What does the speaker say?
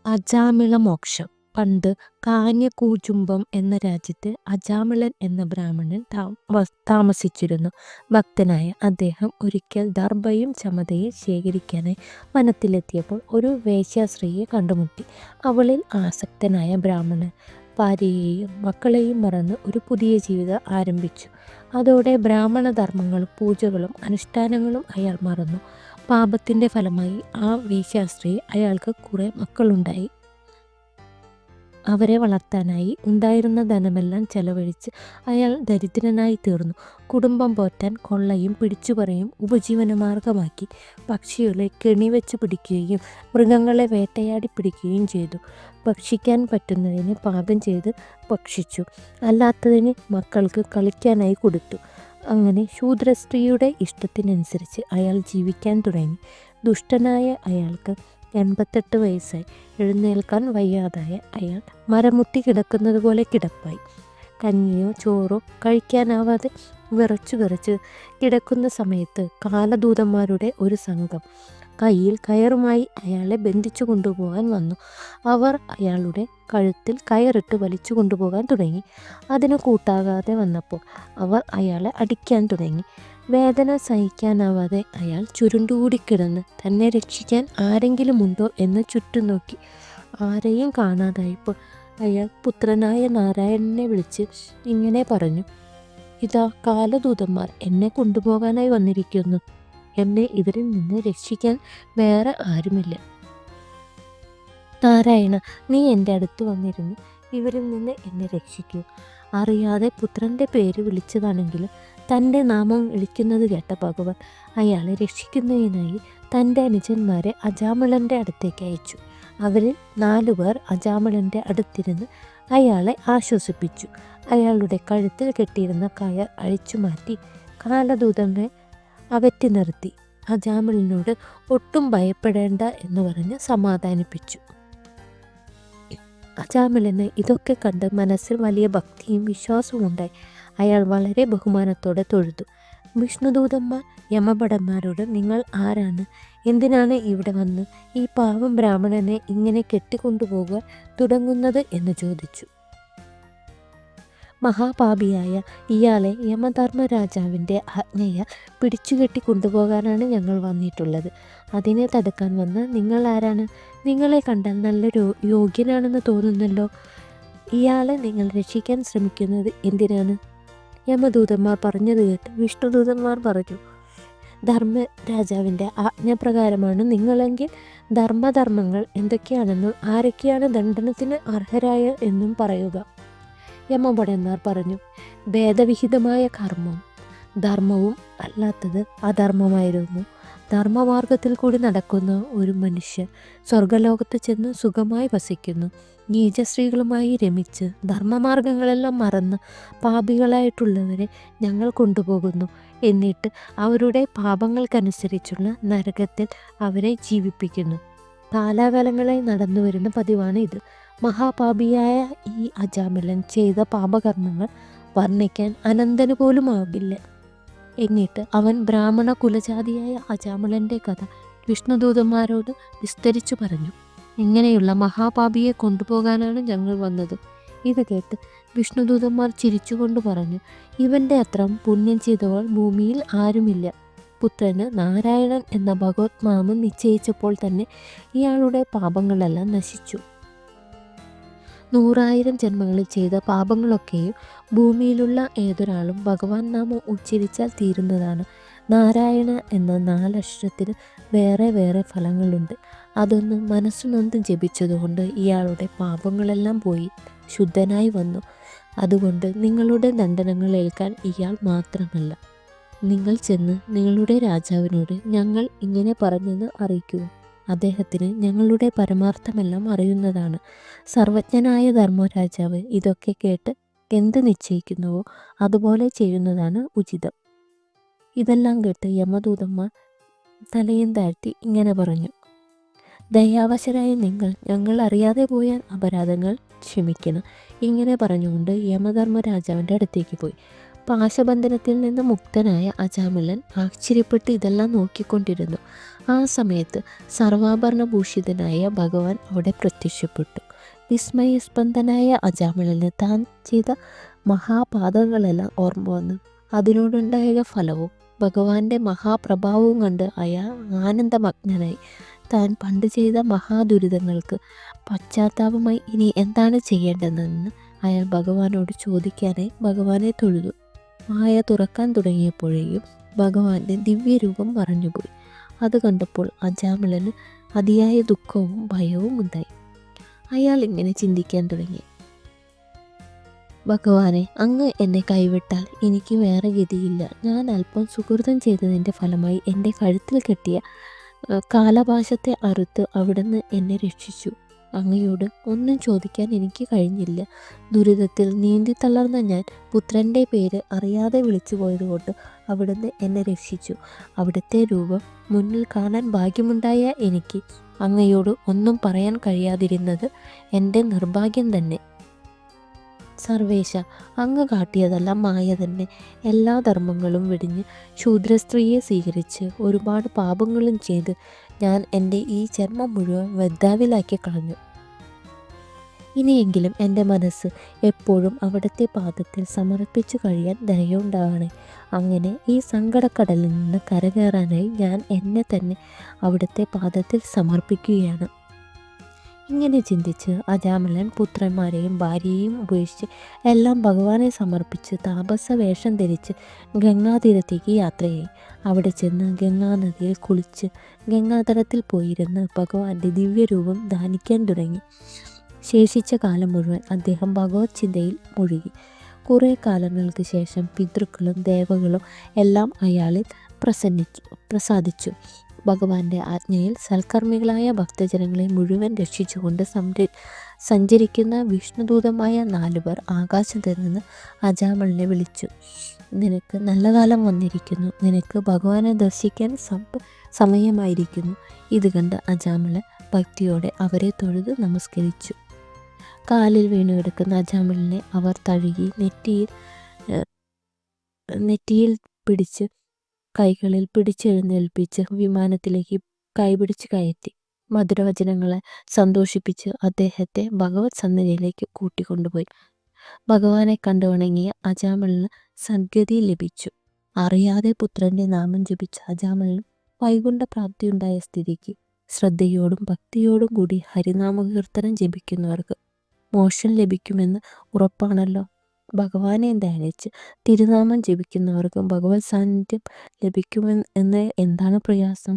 അജാമിള മോക്ഷം. പണ്ട് കാഞ്ഞകൂചുംബം എന്ന രാജ്യത്ത് അജാമിളൻ എന്ന ബ്രാഹ്മണൻ താമസിച്ചിരുന്നു. ഭക്തനായ അദ്ദേഹം ഒരിക്കൽ ദർഭയും ചമതയും ശേഖരിക്കാനായി വനത്തിലെത്തിയപ്പോൾ ഒരു വേശ്യാസ്ത്രീയെ കണ്ടുമുട്ടി. അവളിൽ ആസക്തനായ ബ്രാഹ്മണൻ ഭാര്യയെയും മക്കളെയും മറന്ന് ഒരു പുതിയ ജീവിതം ആരംഭിച്ചു. അതോടെ ബ്രാഹ്മണ ധർമ്മങ്ങളും പൂജകളും അനുഷ്ഠാനങ്ങളും അയാൾ മറന്നു. പാപത്തിൻ്റെ ഫലമായി ആ വേശ്യാസ്ത്രീ അയാൾക്ക് കുറേ മക്കളുണ്ടായി. അവരെ വളർത്താനായി ഉണ്ടായിരുന്ന ധനമെല്ലാം ചെലവഴിച്ച് അയാൾ ദരിദ്രനായി തീർന്നു. കുടുംബം പോറ്റാൻ കൊള്ളയും പിടിച്ചുപറിയും ഉപജീവനമാർഗമാക്കി. പക്ഷികളെ കെണിവെച്ച് പിടിക്കുകയും മൃഗങ്ങളെ വേട്ടയാടി പിടിക്കുകയും ചെയ്തു. ഭക്ഷിക്കാൻ പറ്റുന്നതിന് പാകം ചെയ്ത് ഭക്ഷിച്ചു, അല്ലാത്തതിന് മക്കൾക്ക് കളിക്കാനായി കൊടുത്തു. അങ്ങനെ ശൂദ്രസ്ത്രീയുടെ ഇഷ്ടത്തിനനുസരിച്ച് അയാൾ ജീവിക്കാൻ തുടങ്ങി. ദുഷ്ടനായ അയാൾക്ക് 88 വയസ്സായി. എഴുന്നേൽക്കാൻ വയ്യാതായ അയാൾ മരമുട്ടി കിടക്കുന്നത് പോലെ കിടപ്പായി. കഞ്ഞിയോ ചോറോ കഴിക്കാനാവാതെ വിറച്ച് കിടക്കുന്ന സമയത്ത് കാലദൂതന്മാരുടെ ഒരു സംഘം കയ്യിൽ കയറുമായി അയാളെ ബന്ധിച്ചു കൊണ്ടുപോകാൻ വന്നു. അവർ അയാളുടെ കഴുത്തിൽ കയറിട്ട് വലിച്ചു കൊണ്ടുപോകാൻ തുടങ്ങി. അതിന് കൂട്ടാകാതെ വന്നപ്പോൾ അവർ അയാളെ അടിക്കാൻ തുടങ്ങി. വേദന സഹിക്കാനാവാതെ അയാൾ ചുരുണ്ടുകൂടിക്കിടന്ന് തന്നെ രക്ഷിക്കാൻ ആരെങ്കിലും ഉണ്ടോ എന്ന് ചുറ്റും നോക്കി. ആരെയും കാണാതായപ്പോൾ അയാൾ പുത്രനായ നാരായണനെ വിളിച്ച് ഇങ്ങനെ പറഞ്ഞു: ഇതാ കാലദൂതന്മാർ എന്നെ കൊണ്ടുപോകാനായി വന്നിരിക്കുന്നു. എന്നെ ഇവരിൽ നിന്ന് രക്ഷിക്കാൻ വേറെ ആരുമില്ല. നാരായണ, നീ എൻ്റെ അടുത്ത് വന്നിരുന്നു ഇവരിൽ നിന്ന് എന്നെ രക്ഷിക്കൂ. അറിയാതെ പുത്രൻ്റെ പേര് വിളിച്ചതാണെങ്കിലും തൻ്റെ നാമം വിളിക്കുന്നത് കേട്ട ഭഗവാൻ അയാളെ രക്ഷിക്കുന്നതിനായി തൻ്റെ അനുജന്മാരെ അജാമിളൻ്റെ അടുത്തേക്ക് അയച്ചു. അവരിൽ 4 പേർ അജാമിളൻ്റെ അടുത്തിരുന്ന് അയാളെ ആശ്വസിപ്പിച്ചു. അയാളുടെ കഴുത്തിൽ കെട്ടിയിരുന്ന കയർ അഴിച്ചു മാറ്റി കാലദൂതനെ അകറ്റി നിർത്തി. അജാമിളനോട് ഒട്ടും ഭയപ്പെടേണ്ട എന്ന് പറഞ്ഞ് സമാധാനിപ്പിച്ചു. അജാമിളന് ഇതൊക്കെ കണ്ട് മനസ്സിൽ വലിയ ഭക്തിയും വിശ്വാസവും ഉണ്ടായി. അയാൾ വളരെ ബഹുമാനത്തോടെ തൊഴുതു. വിഷ്ണുദൂതന്മാർ യമഭടന്മാരോട് നിങ്ങൾ ആരാണ്? എന്തിനാണ് ഇവിടെ വന്ന് ഈ പാവം ബ്രാഹ്മണനെ ഇങ്ങനെ കെട്ടിക്കൊണ്ടുപോകാൻ തുടങ്ങുന്നത് എന്ന് ചോദിച്ചു. മഹാപാപിയായ ഇയാളെ യമധർമ്മരാജാവിൻ്റെ ആജ്ഞയാൽ പിടിച്ചുകെട്ടി കൊണ്ടുപോകാനാണ് ഞങ്ങൾ വന്നിട്ടുള്ളത്. അതിനെ തടുക്കാൻ വന്ന് നിങ്ങൾ ആരാണ്? നിങ്ങളെ കണ്ടാൽ നല്ലൊരു യോഗ്യനാണെന്ന് തോന്നുന്നല്ലോ. ഇയാളെ നിങ്ങൾ രക്ഷിക്കാൻ ശ്രമിക്കുന്നത് എന്തിനാണ്? യമദൂതന്മാർ പറഞ്ഞത് കേട്ട് വിഷ്ണുദൂതന്മാർ പറഞ്ഞു: ധർമ്മരാജാവിൻ്റെ ആജ്ഞപ്രകാരമാണ് നിങ്ങളെങ്കിൽ ധർമ്മധർമ്മങ്ങൾ എന്തൊക്കെയാണെന്നും ആരൊക്കെയാണ് ദണ്ഡനത്തിന് അർഹരായ എന്നും പറയുക. യമഭടന്മാർ പറഞ്ഞു: ഭേദവിഹിതമായ കർമ്മം ധർമ്മവും അല്ലാത്തത് അധർമ്മമായിരുന്നു. ധർമ്മമാർഗത്തിൽ കൂടി നടക്കുന്ന ഒരു മനുഷ്യൻ സ്വർഗലോകത്ത് ചെന്ന് സുഖമായി വസിക്കുന്നു. നീചസ്ത്രീകളുമായി രമിച്ച് ധർമ്മമാർഗങ്ങളെല്ലാം മറന്ന് പാപികളായിട്ടുള്ളവരെ ഞങ്ങൾ കൊണ്ടുപോകുന്നു. എന്നിട്ട് അവരുടെ പാപങ്ങൾക്കനുസരിച്ചുള്ള നരകത്തിൽ അവരെ ജീവിപ്പിക്കുന്നു. കാലാകാലങ്ങളായി നടന്നു വരുന്ന പതിവാണ് ഇത്. മഹാപാപിയായ ഈ അജാമിളൻ ചെയ്ത പാപകർമ്മങ്ങൾ വർണ്ണിക്കാൻ അനന്തന് പോലും ആകില്ല. എന്നിട്ട് അവൻ ബ്രാഹ്മണ കുലജാതിയായ അജാമിളൻ്റെ കഥ വിഷ്ണുദൂതന്മാരോട് വിസ്തരിച്ചു പറഞ്ഞു. ഇങ്ങനെയുള്ള മഹാപാപിയെ കൊണ്ടുപോകാനാണ് ഞങ്ങൾ വന്നത്. ഇത് കേട്ട് വിഷ്ണുദൂതന്മാർ ചിരിച്ചുകൊണ്ട് പറഞ്ഞു: ഇവൻ്റെ അത്ര പുണ്യം ചെയ്തവൾ ഭൂമിയിൽ ആരുമില്ല. പുത്രന് നാരായണൻ എന്ന ഭഗവത് നാമം നിശ്ചയിച്ചപ്പോൾ തന്നെ ഇയാളുടെ പാപങ്ങളെല്ലാം നശിച്ചു. 100,000 ജന്മങ്ങളിൽ ചെയ്ത പാപങ്ങളൊക്കെയും ഭൂമിയിലുള്ള ഏതൊരാളും ഭഗവാൻ നാമം ഉച്ചരിച്ചാൽ തീരുന്നതാണ്. നാരായണ എന്ന 4 അക്ഷരത്തിന് വേറെ വേറെ ഫലങ്ങളുണ്ട്. അതൊന്ന് മനസ്സുനൊന്ന് ജപിച്ചതുകൊണ്ട് ഇയാളുടെ പാപങ്ങളെല്ലാം പോയി ശുദ്ധനായി വന്നു. അതുകൊണ്ട് നിങ്ങളുടെ ദണ്ഡനങ്ങൾ ഏൽക്കാൻ ഇയാൾ മാത്രമല്ല. നിങ്ങൾ ചെന്ന് നിങ്ങളുടെ രാജാവിനോട് ഞങ്ങൾ ഇങ്ങനെ പറഞ്ഞെന്ന് അറിയിക്കുക. അദ്ദേഹത്തിന് ഞങ്ങളുടെ പരമാർത്ഥമെല്ലാം അറിയുന്നതാണ്. സർവജ്ഞനായ ധർമ്മരാജാവ് ഇതൊക്കെ കേട്ട് എന്ത് നിശ്ചയിക്കുന്നുവോ അതുപോലെ ചെയ്യുന്നതാണ് ഉചിതം. ഇതെല്ലാം കേട്ട് യമദൂതന്മാർ തലയും താഴ്ത്തി ഇങ്ങനെ പറഞ്ഞു: ദയാവശരായ നിങ്ങൾ ഞങ്ങൾ അറിയാതെ പോയ അപരാധങ്ങൾ ക്ഷമിക്കണം. ഇങ്ങനെ പറഞ്ഞുകൊണ്ട് യമധർമ്മരാജാവിൻ്റെ അടുത്തേക്ക് പോയി. പാശബന്ധനത്തിൽ നിന്ന് മുക്തനായ അജാമിളൻ ആശ്ചര്യപ്പെട്ട് ഇതെല്ലാം നോക്കിക്കൊണ്ടിരുന്നു. ആ സമയത്ത് സർവാഭരണഭൂഷിതനായ ഭഗവാൻ അവിടെ പ്രത്യക്ഷപ്പെട്ടു. വിസ്മയസ്പന്ദനായ അജാമിളന് താൻ ചെയ്ത മഹാപാതകങ്ങളെല്ലാം ഓർമ്മ വന്നു. അതിനോടുണ്ടായ ഫലവും ഭഗവാന്റെ മഹാപ്രഭാവവും കണ്ട് അയാൾ ആനന്ദമഗ്നനായി. താൻ പണ്ട് ചെയ്ത മഹാദുരിതങ്ങൾക്ക് പശ്ചാത്താപമായി ഇനി എന്താണ് ചെയ്യേണ്ടതെന്ന് അയാൾ ഭഗവാനോട് ചോദിക്കാനായി ഭഗവാനെ തൊഴുതു. മായ തുറക്കാൻ തുടങ്ങിയപ്പോഴേക്കും ഭഗവാന്റെ ദിവ്യരൂപം മറഞ്ഞുപോയി. അത് കണ്ടപ്പോൾ അജാമിളന് അതിയായ ദുഃഖവും ഭയവും ഉണ്ടായി. അയാൾ ഇങ്ങനെ ചിന്തിക്കാൻ തുടങ്ങി: ഭഗവാനെ, അങ്ങ് എന്നെ കൈവിട്ടാൽ എനിക്ക് വേറെ ഗതിയില്ല. ഞാൻ അല്പം സുഹൃതം ചെയ്തതിൻ്റെ ഫലമായി എൻ്റെ കഴുത്തിൽ കെട്ടിയ കാലപാശത്തെ അറുത്ത് അവിടുന്ന് എന്നെ രക്ഷിച്ചു. അങ്ങയോട് ഒന്നും ചോദിക്കാൻ എനിക്ക് കഴിഞ്ഞില്ല. ദുരിതത്തിൽ നീന്തിത്തളർന്ന ഞാൻ പുത്രൻ്റെ പേര് അറിയാതെ വിളിച്ചു പോയതുകൊണ്ട് അവിടുന്ന് എന്നെ രക്ഷിച്ചു. അവിടുത്തെ രൂപം മുന്നിൽ കാണാൻ ഭാഗ്യമുണ്ടായ എനിക്ക് അങ്ങയോട് ഒന്നും പറയാൻ കഴിയാതിരുന്നത് എൻ്റെ നിർഭാഗ്യം തന്നെ. സർവേശ, അങ്ങ് കാട്ടിയതെല്ലാം മായ തന്നെ. എല്ലാ ധർമ്മങ്ങളും വെടിഞ്ഞ് ശൂദ്രസ്ത്രീയെ സ്വീകരിച്ച് ഒരുപാട് പാപങ്ങളും ചെയ്ത് ഞാൻ എൻ്റെ ഈ ജന്മം മുഴുവൻ വൃഥാവിലാക്കി കളഞ്ഞു. ഇനിയെങ്കിലും എൻ്റെ മനസ്സ് എപ്പോഴും അവിടുത്തെ പാദത്തിൽ സമർപ്പിച്ചു കഴിയാൻ ദയുണ്ടാവണേ. അങ്ങനെ ഈ സങ്കടക്കടലിൽ നിന്ന് കരകയറാനായി ഞാൻ എന്നെ തന്നെ അവിടുത്തെ പാദത്തിൽ സമർപ്പിക്കുകയാണ്. ഇങ്ങനെ ചിന്തിച്ച് അജാമിളൻ പുത്രന്മാരെയും ഭാര്യയെയും ഉപേക്ഷിച്ച് എല്ലാം ഭഗവാനെ സമർപ്പിച്ച് താപസ വേഷം ധരിച്ച് ഗംഗാതീരത്തേക്ക് യാത്രയായി. അവിടെ ചെന്ന് ഗംഗാനദിയിൽ കുളിച്ച് ഗംഗാതടത്തിൽ പോയിരുന്ന് ഭഗവാന്റെ ദിവ്യരൂപം ധ്യാനിക്കാൻ തുടങ്ങി. ശേഷിച്ച കാലം മുഴുവൻ അദ്ദേഹം ഭഗവത് ചിന്തയിൽ മുഴുകി. കുറേ കാലങ്ങൾക്ക് ശേഷം പിതൃക്കളും ദേവകളും എല്ലാം അയാളിൽ പ്രസാദിച്ചു. ഭഗവാന്റെ ആജ്ഞയിൽ സൽക്കർമ്മികളായ ഭക്തജനങ്ങളെ മുഴുവൻ രക്ഷിച്ചുകൊണ്ട് സഞ്ചരിക്കുന്ന വിഷ്ണുദൂതമായ 4 പേർ ആകാശത്ത് നിന്ന് അജാമിളനെ വിളിച്ചു: നിനക്ക് നല്ല കാലം വന്നിരിക്കുന്നു. നിനക്ക് ഭഗവാനെ ദർശിക്കാൻ സമയമായിരിക്കുന്നു. ഇത് കണ്ട് അജാമിളൻ ഭക്തിയോടെ അവരെ തൊഴുത് നമസ്കരിച്ചു. കാലിൽ വീണു കിടക്കുന്ന അജാമിളനെ അവർ തഴുകി നെറ്റിയിൽ പിടിച്ച് കൈകളിൽ പിടിച്ചെഴുന്നേൽപ്പിച്ച് വിമാനത്തിലേക്ക് കൈപിടിച്ച് കയറ്റി. മധുരവചനങ്ങളെ സന്തോഷിപ്പിച്ച് അദ്ദേഹത്തെ ഭഗവത് സന്നിധിയിലേക്ക് കൂട്ടിക്കൊണ്ടുപോയി. ഭഗവാനെ കണ്ടു വണങ്ങിയ അജാമിളന് സദ്ഗതി ലഭിച്ചു. അറിയാതെ പുത്രന്റെ നാമം ജപിച്ച അജാമിളന് വൈകുണ്ഠപ്രാപ്തിയുണ്ടായ സ്ഥിതിക്ക് ശ്രദ്ധയോടും ഭക്തിയോടും കൂടി ഹരിനാമകീർത്തനം ജപിക്കുന്നവർക്ക് മോക്ഷം ലഭിക്കുമെന്ന് ഉറപ്പാണല്ലോ. ഭഗവാനെ ധ്യാനിച്ച് തിരുനാമം ജപിക്കുന്നവർക്കും ഭഗവത് സാന്നിധ്യം ലഭിക്കുമെന്ന് എന്താണ് പ്രയാസം?